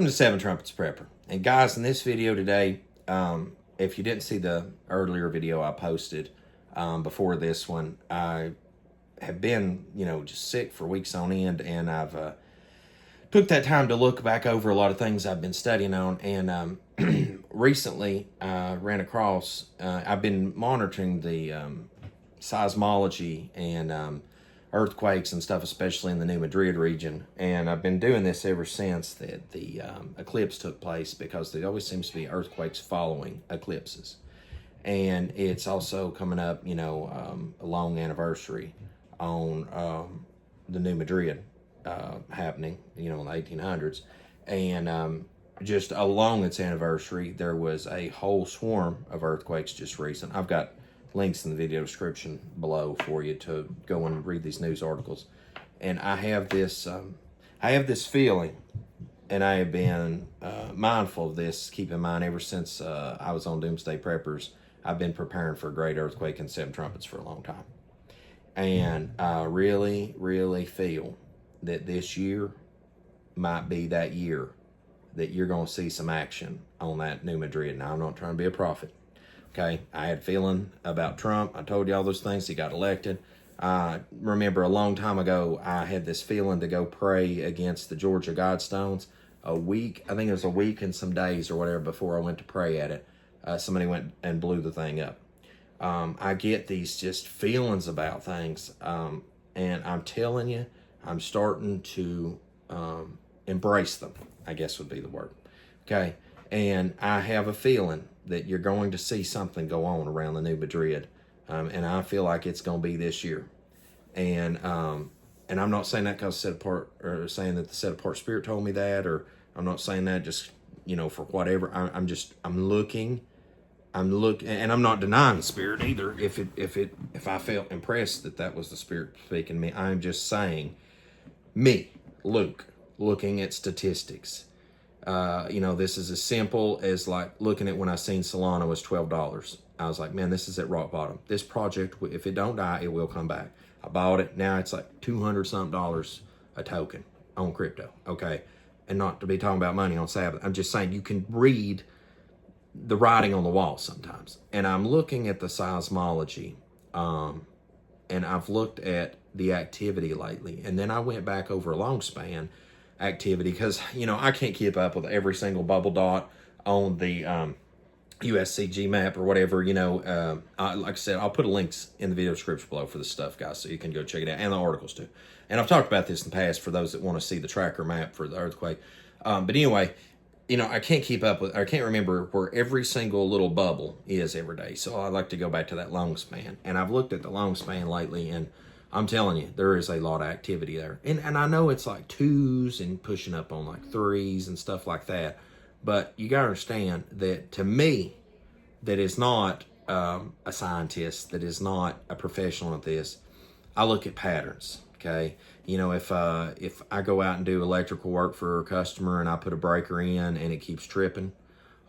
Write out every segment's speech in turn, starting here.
Welcome to Seven Trumpets Prepper. And guys, in this video today, if you didn't see the earlier video I posted before this one, I have been, just sick for weeks on end, and I've took that time to look back over a lot of things I've been studying on. And recently, I ran across, I've been monitoring the seismology and earthquakes and stuff, especially in the New Madrid region. And I've been doing this ever since that the eclipse took place, because there always seems to be earthquakes following eclipses. And it's also coming up, a long anniversary on the New Madrid happening, in the 1800s. And just along its anniversary, there was a whole swarm of earthquakes just recent. I've got links in the video description below for you to go and read these news articles. And I have this feeling, and I have been mindful of this. Keep in mind, ever since I was on Doomsday Preppers, I've been preparing for a great earthquake in Seven Trumpets for a long time. And I really, really feel that this year might be that year that you're going to see some action on that New Madrid. Now, I'm not trying to be a prophet. Okay, I had a feeling about Trump. I told you all those things. He got elected. I remember a long time ago, I had this feeling to go pray against the Georgia Godstones. I think it was a week and some days or whatever before I went to pray at it. Somebody went and blew the thing up. I get these just feelings about things. And I'm telling you, I'm starting to embrace them, I guess would be the word. Okay, and I have a feeling that you're going to see something go on around the New Madrid, and I feel like it's going to be this year. And I'm not saying that because set apart, or saying that the set apart spirit told me that, or I'm not saying that just for whatever. I'm looking, and I'm not denying the spirit either. If I felt impressed that was the spirit speaking to me, I'm just saying, me, Luke, looking at statistics. This is as simple as like looking at when I seen Solana was $12. I was like, man, this is at rock bottom. This project, if it don't die, it will come back. I bought it. Now it's like $200 something a token on crypto. Okay. And not to be talking about money on Sabbath. I'm just saying you can read the writing on the wall sometimes. And I'm looking at the seismology, and I've looked at the activity lately. And then I went back over a long span activity, because I can't keep up with every single bubble dot on the USCG map or whatever. Like I said, I'll put links in the video description below for the stuff, guys, so you can go check it out, and the articles too. And I've talked about this in the past for those that want to see the tracker map for the earthquake. But anyway, I can't keep up with, I can't remember where every single little bubble is every day. So I like to go back to that long span, and I've looked at the long span lately, and I'm telling you, there is a lot of activity there. And I know it's like 2s and pushing up on like 3s and stuff like that. But you got to understand that, to me, that is not a scientist, that is not a professional at this, I look at patterns, okay? If I go out and do electrical work for a customer and I put a breaker in and it keeps tripping,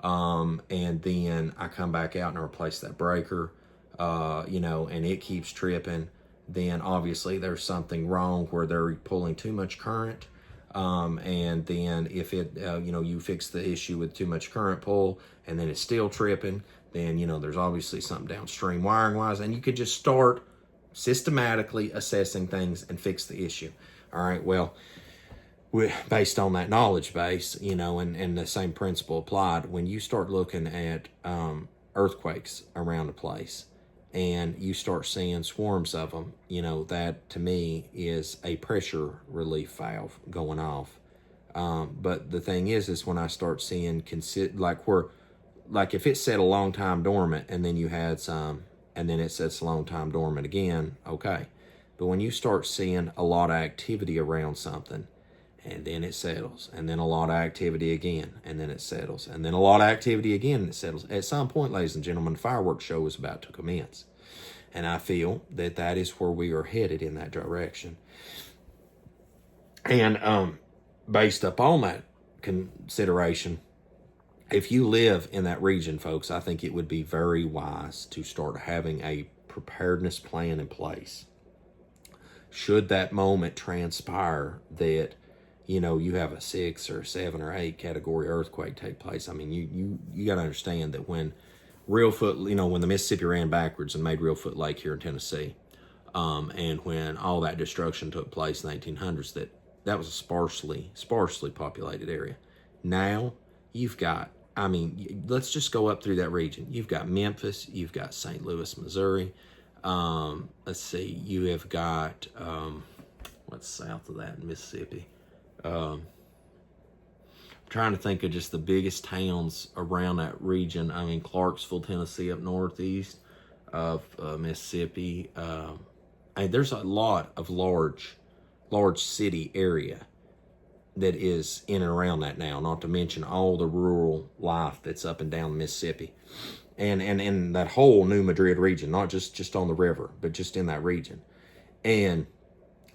and then I come back out and I replace that breaker, and it keeps tripping, then obviously there's something wrong where they're pulling too much current. And then if it, you fix the issue with too much current pull and then it's still tripping, then, there's obviously something downstream wiring wise, and you could just start systematically assessing things and fix the issue. All right. Well, based on that knowledge base, and the same principle applied, when you start looking at, earthquakes around the place, and you start seeing swarms of them, that to me is a pressure relief valve going off. But the thing is when I start seeing, like if it said a long time dormant and then you had some, and then it sets a long time dormant again, okay. But when you start seeing a lot of activity around something, and then it settles, and then a lot of activity again, and then it settles, and then a lot of activity again, and it settles. At some point, ladies and gentlemen, the fireworks show is about to commence. And I feel that that is where we are headed, in that direction. And based upon that consideration, if you live in that region, folks, I think it would be very wise to start having a preparedness plan in place. Should that moment transpire that you have a 6 or 7 or 8 category earthquake take place. I mean, you got to understand that when when the Mississippi ran backwards and made Reelfoot Lake here in Tennessee, and when all that destruction took place in the 1800s, that was a sparsely populated area. Now you've got, let's just go up through that region. You've got Memphis, you've got St. Louis, Missouri. Let's see, you have got, what's south of that in Mississippi? I'm trying to think of just the biggest towns around that region. I mean, Clarksville, Tennessee, up northeast of Mississippi. There's a lot of large city area that is in and around that now, not to mention all the rural life that's up and down Mississippi. And that whole New Madrid region, not just on the river, but just in that region. And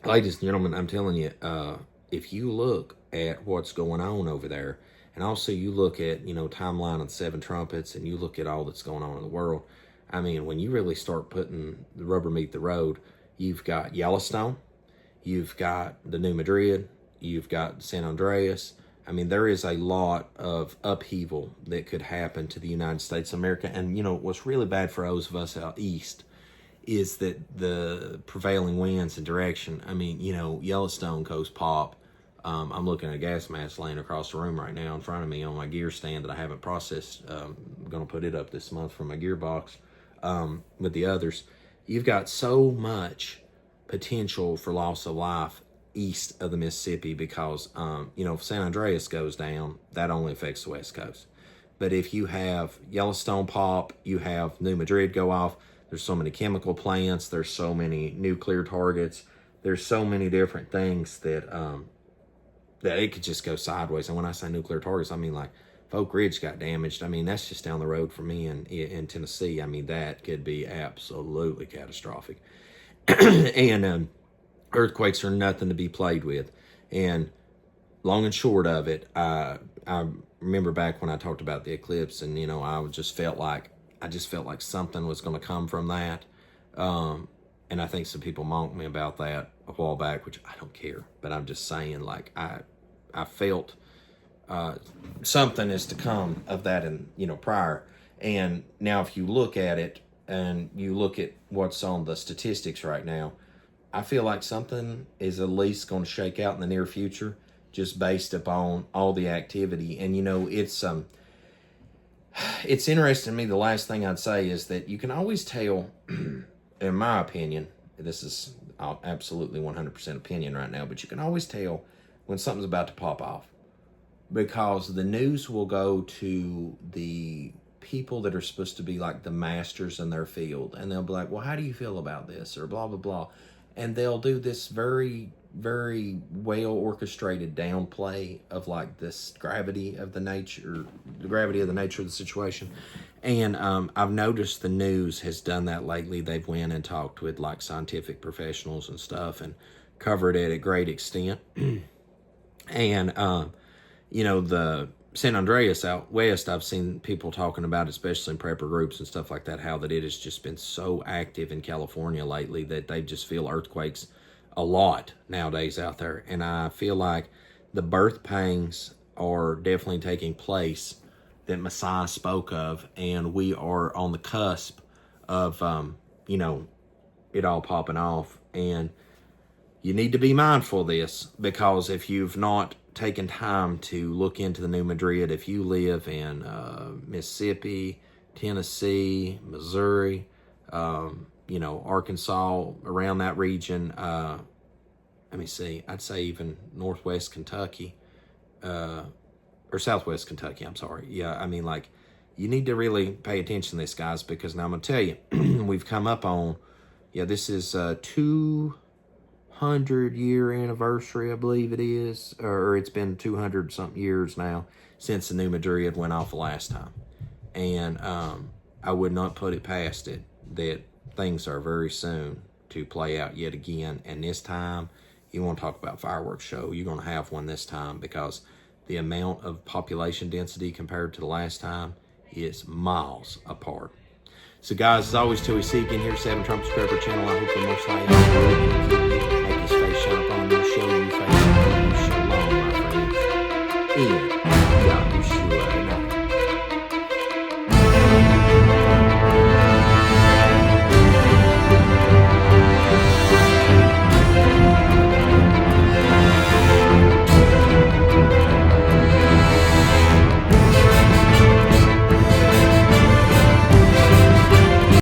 ladies and gentlemen, I'm telling you, if you look at what's going on over there, and also you look at, timeline of the 7 trumpets, and you look at all that's going on in the world, I mean, when you really start putting the rubber meet the road, you've got Yellowstone, you've got the New Madrid, you've got San Andreas. I mean, there is a lot of upheaval that could happen to the United States of America. And, what's really bad for those of us out east is that the prevailing winds and direction, Yellowstone goes pop. I'm looking at a gas mask laying across the room right now in front of me on my gear stand that I haven't processed. I'm going to put it up this month from my gearbox with the others. You've got so much potential for loss of life east of the Mississippi because, if San Andreas goes down, that only affects the West Coast. But if you have Yellowstone pop, you have New Madrid go off, there's so many chemical plants, there's so many nuclear targets, there's so many different things that it could just go sideways. And when I say nuclear targets, I mean like if Oak Ridge got damaged, that's just down the road from me in Tennessee. That could be absolutely catastrophic. And earthquakes are nothing to be played with. And long and short of it, I remember back when I talked about the eclipse, and I just felt like something was going to come from that. And I think some people mocked me about that a while back, which I don't care. But I'm just saying, like, I felt something is to come of that, and prior. And now, if you look at it and you look at what's on the statistics right now, I feel like something is at least going to shake out in the near future, just based upon all the activity. And it's interesting to me. The last thing I'd say is that you can always tell, in my opinion, this is absolutely 100% opinion right now, but you can always tell when something's about to pop off, because the news will go to the people that are supposed to be like the masters in their field, and they'll be like, well, how do you feel about this, or blah blah blah, and they'll do this very, very well orchestrated downplay of like this gravity of the nature of the situation. And I've noticed the news has done that lately. They've went and talked with like scientific professionals and stuff and covered it at great extent. And the San Andreas out west, I've seen people talking about, especially in prepper groups and stuff like that, how that it has just been so active in California lately that they just feel earthquakes a lot nowadays out there. And I feel like the birth pangs are definitely taking place that Messiah spoke of, and we are on the cusp of, it all popping off. And you need to be mindful of this, because if you've not taken time to look into the New Madrid, if you live in Mississippi, Tennessee, Missouri, Arkansas, around that region, let me see, I'd say even Northwest Kentucky, or Southwest Kentucky, I'm sorry. Yeah, you need to really pay attention to this, guys, because now I'm going to tell you, we've come up on, this is 200-year anniversary, I believe it is, or it's been 200-something years now since the New Madrid went off the last time. And I would not put it past it that things are very soon to play out yet again. And this time, you want to talk about fireworks show, you're going to have one this time, because the amount of population density compared to the last time is miles apart. So guys, as always, till we see you again here, 7 Trumpets Prepper channel, I hope the Most High will keep you, make his face shine upon you, show you face, shalom. in Yahushua.